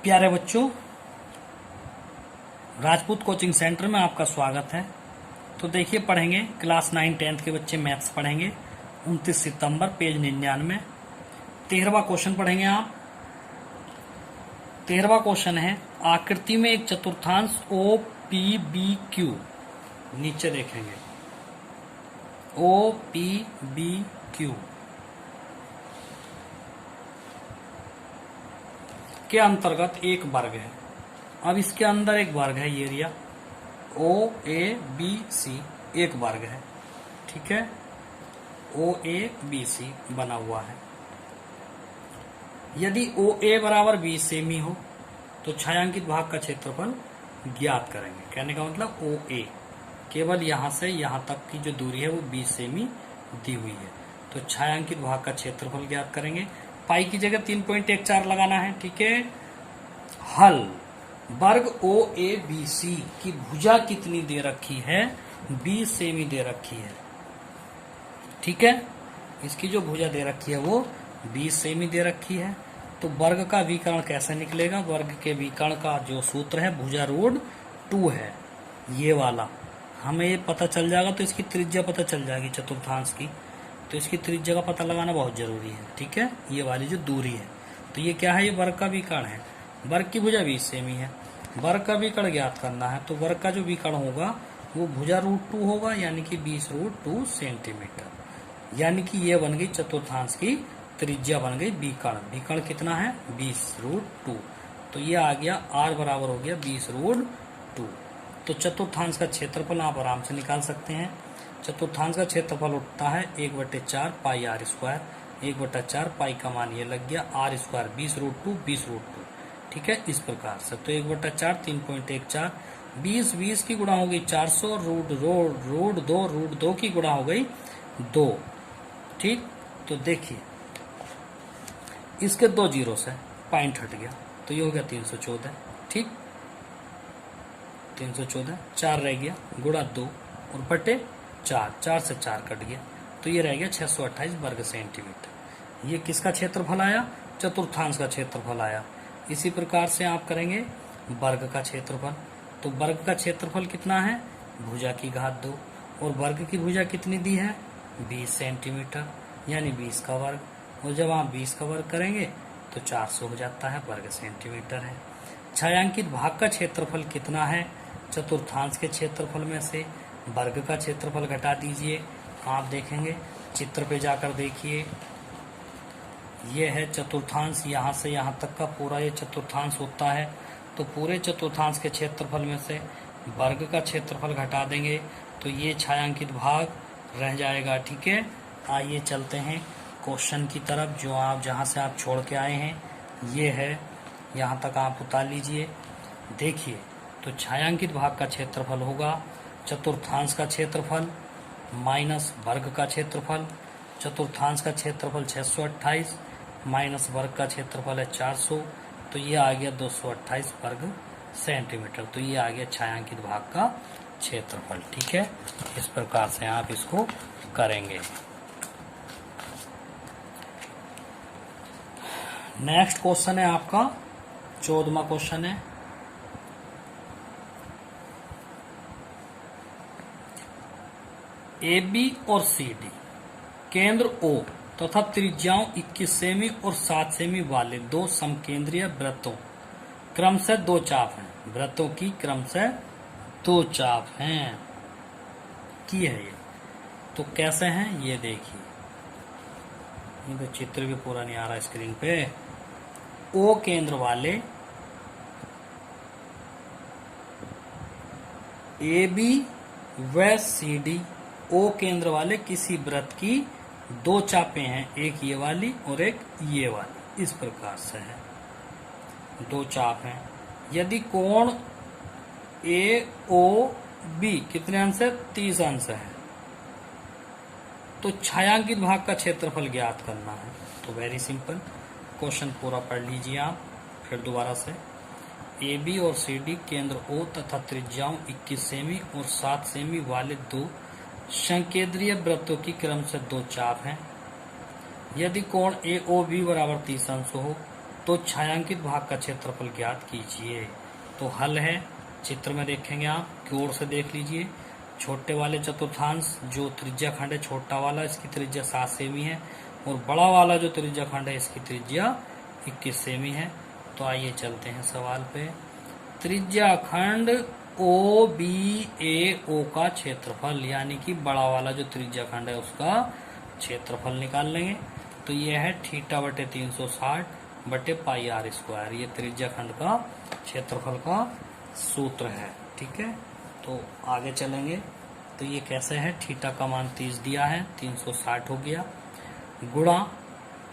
प्यारे बच्चों, Rajput coaching centre में आपका स्वागत है। तो देखिए, पढ़ेंगे क्लास 9 10th के बच्चे मैथ्स पढ़ेंगे 29 सितंबर पेज 99। 13वां क्वेश्चन पढ़ेंगे आप। 13वां क्वेश्चन है, आकृति में एक चतुर्थांश ओ पी बी क्यू, नीचे देखेंगे ओ पी बी क्यू के अंतर्गत एक वर्ग है। अब इसके अंदर एक वर्ग है, ये area O A B C एक वर्ग है, ठीक है। ओ ए बी सी बना हुआ है। यदि ओ ए बराबर 20 सेमी हो तो छायांकित भाग का क्षेत्रफल ज्ञात करेंगे। कहने का मतलब ओ ए केवल यहां से यहां तक की जो दूरी है वो 20 सेमी दी हुई है, तो छायांकित भाग का क्षेत्रफल ज्ञात करेंगे। पाई की जगह 3.14 लगाना है, ठीक है। हल, वर्ग ओ ए बी सी की भुजा कितनी दे रखी है? 20 सेमी दे रखी है, ठीक है। इसकी जो भुजा दे रखी है वो 20 सेमी दे रखी है। तो वर्ग का विकर्ण कैसे निकलेगा? वर्ग के विकर्ण का जो सूत्र है भुजा रूट 2 है, ये वाला। हमें ये पता चल जाएगा तो इसकी त्रिज्या पता चल जाएगी चतुर्थांश की, तो इसकी त्रिज्या का पता लगाना बहुत जरूरी है, ठीक है। ये वाली जो दूरी है, तो ये क्या है? ये वर्ग का विकर्ण है। वर्ग की भुजा 20 सेमी है, वर्ग का विकर्ण ज्ञात करना है, तो वर्ग का जो विकर्ण होगा वो भुजा रूट 2 होगा, यानी कि 20 रूट 2 सेंटीमीटर। यानी कि ये बन गई चतुर्थांश की त्रिज्या, बन गई विकर्ण। विकर्ण कितना है? 20 रूट 2। तो ये आ गया आर बराबर हो गया 20 रूट 2। तो चतुर्थांश का क्षेत्रफल आप आराम से निकाल सकते हैं। चतुर्थांश का क्षेत्रफल उठता है 1/4 पाई आर स्क्वायर। 1/4 पाई का मान ये लग गया आर स्क्वायर 20 रूट 2 20 रूट 2, ठीक है। इस प्रकार से तो 1/4 3.14 20 की गुणा हो गई 400 रूट 2 की गुणा हो गई 2, ठीक। तो देखिए इसके 2 जीरो से पॉइंट हट गया, तो ये हो गया 314, ठीक। 314 4 रह गया, गुणा 2 और बटे 4 से 4 कट गया, तो ये रह गया 628 वर्ग सेंटीमीटर। ये किसका क्षेत्रफल आया? चतुर्थांश का क्षेत्रफल आया। इसी प्रकार से आप करेंगे वर्ग का क्षेत्रफल। तो वर्ग का क्षेत्रफल कितना है? भुजा की घात 2, और वर्ग की भुजा कितनी दी है? 20 सेंटीमीटर, यानी 20 का वर्ग। और जब आप 20 का वर्ग करेंगे तो 400 हो जाता है, वर्ग सेंटीमीटर है। छायांकित भाग का क्षेत्रफल कितना है? चतुर्थांश के क्षेत्रफल में से वर्ग का क्षेत्रफल घटा दीजिए। आप देखेंगे चित्र पे जाकर देखिए, ये है चतुर्थांश, यहाँ से यहाँ तक का पूरा ये चतुर्थांश होता है। तो पूरे चतुर्थांश के क्षेत्रफल में से वर्ग का क्षेत्रफल घटा देंगे तो ये छायांकित भाग रह जाएगा, ठीक है। आइए चलते हैं क्वेश्चन की तरफ, जो आप जहाँ से आप छोड़ के आए हैं ये है, यहाँ तक आप उतार लीजिए। देखिए, तो छायांकित भाग का क्षेत्रफल होगा चतुर्थांश का क्षेत्रफल माइनस वर्ग का क्षेत्रफल। चतुर्थांश का क्षेत्रफल 628 माइनस वर्ग का क्षेत्रफल है 400, तो ये आ गया 228 वर्ग सेंटीमीटर। तो ये आ गया छायांकित भाग का क्षेत्रफल, ठीक है। इस प्रकार से आप इसको करेंगे। नेक्स्ट क्वेश्चन है आपका 14वां क्वेश्चन है, ए बी और सी डी केंद्र O तथा त्रिज्याओं 21 सेमी और 7 सेमी वाले दो समकेंद्रीय वृत्तों क्रमशः 2 चाप हैं। वृत्तों की क्रमशः 2 चाप हैं की है ये। तो कैसे हैं ये देखिए, ये तो चित्र भी पूरा नहीं आ रहा स्क्रीन पे। O केंद्र वाले ए बी व सी डी, O केंद्र वाले किसी वृत्त की 2 चापें हैं, एक ये वाली और एक ये वाली। इस प्रकार से है, 2 चाप हैं। यदि कोण ए ओ बी कितने अंश है? 30 अंश है, तो छायांकित भाग का क्षेत्रफल ज्ञात करना है। तो वेरी सिंपल, क्वेश्चन पूरा पढ़ लीजिए आप फिर दोबारा से। ए बी और सी डी केंद्र O तथा त्रिज्याओं 21 सेमी और 7 सेमी वाले दो संकेंद्रीय वृत्तों की क्रम से 2 चाप हैं। यदि कोण ए ओ बी बराबर 30 अंश हो तो छायांकित भाग का क्षेत्रफल ज्ञात कीजिए। तो हल है, चित्र में देखेंगे आप, गौर से देख लीजिए। छोटे वाले चतुर्थांश जो त्रिज्या खंड है छोटा वाला, इसकी त्रिज्या 7 सेमी है, और बड़ा वाला जो त्रिज्या खंड है इसकी त्रिज्या 21 सेमी है। तो आइए चलते हैं सवाल पे। त्रिज्या खंड ओ बी ए ओ का क्षेत्रफल, यानी कि बड़ा वाला जो त्रिज्या खंड है उसका क्षेत्रफल निकाल लेंगे। तो ये है थीटा बटे 360 बटे पाई आर स्क्वायर, ये त्रिज्या खंड का क्षेत्रफल का सूत्र है। ठीक है, तो आगे चलेंगे। तो ये कैसे है, थीटा का मान 30 दिया है, 360 हो गया, गुणा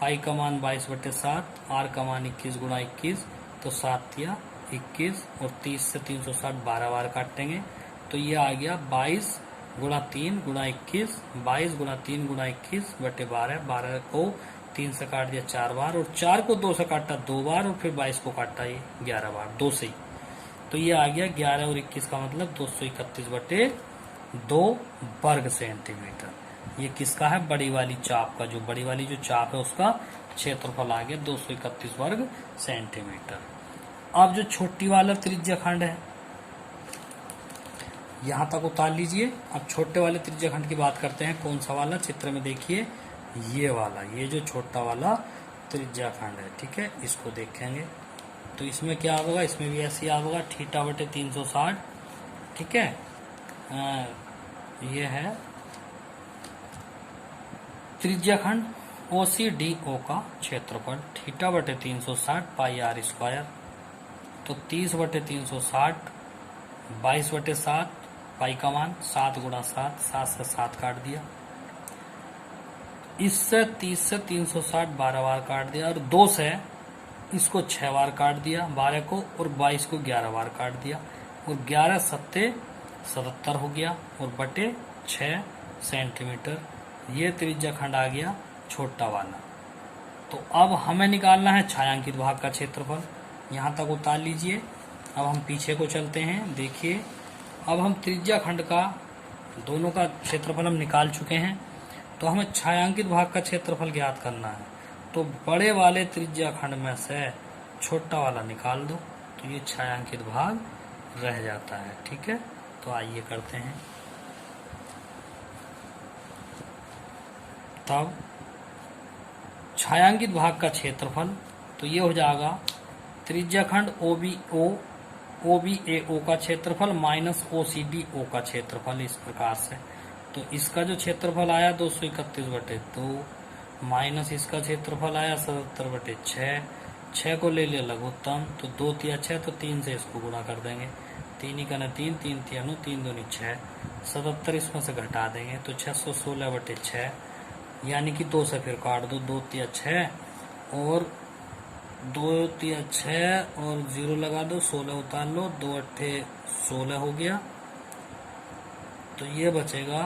पाई का मान 22 बटे 7, आर का मान 21 गुणा 21, तो 7 दिया 21, और 30 से 360 12 बार काटेंगे। तो ये आ गया 22 गुणा 3 गुणा 21, 22 गुणा 3 गुणा 21 बटे 12, 12 को 3 से काट दिया 4 बार, और 4 को 2 से काटा 2 बार, और फिर 22 को काटा ये 11 बार 2 से ही। तो ये आ गया 11 और 21 का मतलब 231 बटे 2 वर्ग सेंटीमीटर। ये किसका है, बड़ी वाली चाप का, जो बड़ी वाली जो चाप है उसका क्षेत्रफल आ गया 231 वर्ग सेंटीमीटर। अब जो छोटी वाला त्रिज्या खंड है यहां तक उतार लीजिए। अब छोटे वाले त्रिज्या खंड की बात करते हैं। कौन सा वाला, चित्र में देखिए, ये वाला, ये जो छोटा वाला त्रिज्या खंड है। ठीक है, इसको देखेंगे तो इसमें क्या होगा, इसमें भी ऐसे ही होगा, थीटा बटे 360। ठीक है, ये है त्रिज्या खंड ओ सी डी ओ का क्षेत्रफल, थीटा बटे 360 पाई आर स्क्वायर। तो 30 बटे 360, 22 बटे 7, पाई का मान 7 गुणा 7, 7 से 7 काट दिया, इससे 30 से 360 12 बार काट दिया, और 2 से इसको 6 बार काट दिया 12 को, और 22 को 11 बार काट दिया, और 11 सत्ते 77 हो गया, और बटे 6 सेंटीमीटर। ये त्रिज्या खंड आ गया छोटा वाला। तो अब हमें निकालना है छायांकित भाग का क्षेत्रफल। यहाँ तक उतार लीजिए। अब हम पीछे को चलते हैं। देखिए, अब हम त्रिज्या खंड का दोनों का क्षेत्रफल हम निकाल चुके हैं, तो हमें छायांकित भाग का क्षेत्रफल ज्ञात करना है। तो बड़े वाले त्रिज्या खंड में से छोटा वाला निकाल दो, तो ये छायांकित भाग रह जाता है। ठीक है, तो आइए करते हैं। तब छायांकित भाग का क्षेत्रफल, तो ये हो जाएगा त्रिज्या खंड ओ बी ए ओ का क्षेत्रफल minus O C D O का क्षेत्रफल, इस प्रकार से। तो इसका जो क्षेत्रफल आया 231 बटे 2, माइनस इसका क्षेत्रफल आया 77 बटे 6, 6 को ले लिया लघुत्तम, तो 2 तिया 6, तो 3 से इसको गुणा कर देंगे, 3 ही का न 3, 3 तिया 9, 3 दूनी 6, 77 इसमें से घटा देंगे, तो 616 बटे 6, यानी कि 2 से फिर काट दो, 2 तिया 6 और 2 तिया 6 और 0 लगा दो, 16 उतार लो, 2 अट्ठे 16 हो गया। तो ये बचेगा,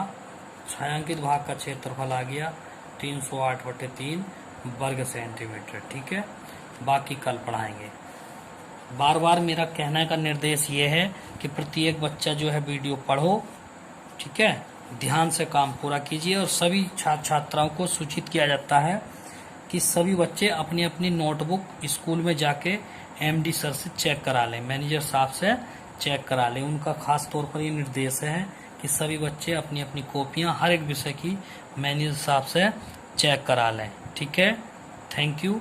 छायांकित भाग का क्षेत्रफल आ गया 308 बटे 3 वर्ग सेंटीमीटर। ठीक है, बाकी कल पढ़ाएंगे। बार बार मेरा कहने का निर्देश ये है कि प्रत्येक बच्चा जो है वीडियो पढ़ो। ठीक है, ध्यान से काम पूरा कीजिए, और सभी छात्र छात्राओं को सूचित किया जाता है कि सभी बच्चे अपनी अपनी नोटबुक स्कूल में जाके एमडी सर से चेक करा लें, मैनेजर साहब से चेक करा लें। उनका खास तौर पर ये निर्देश है कि सभी बच्चे अपनी अपनी कॉपियां हर एक विषय की मैनेजर साहब से चेक करा लें। ठीक है, थैंक यू।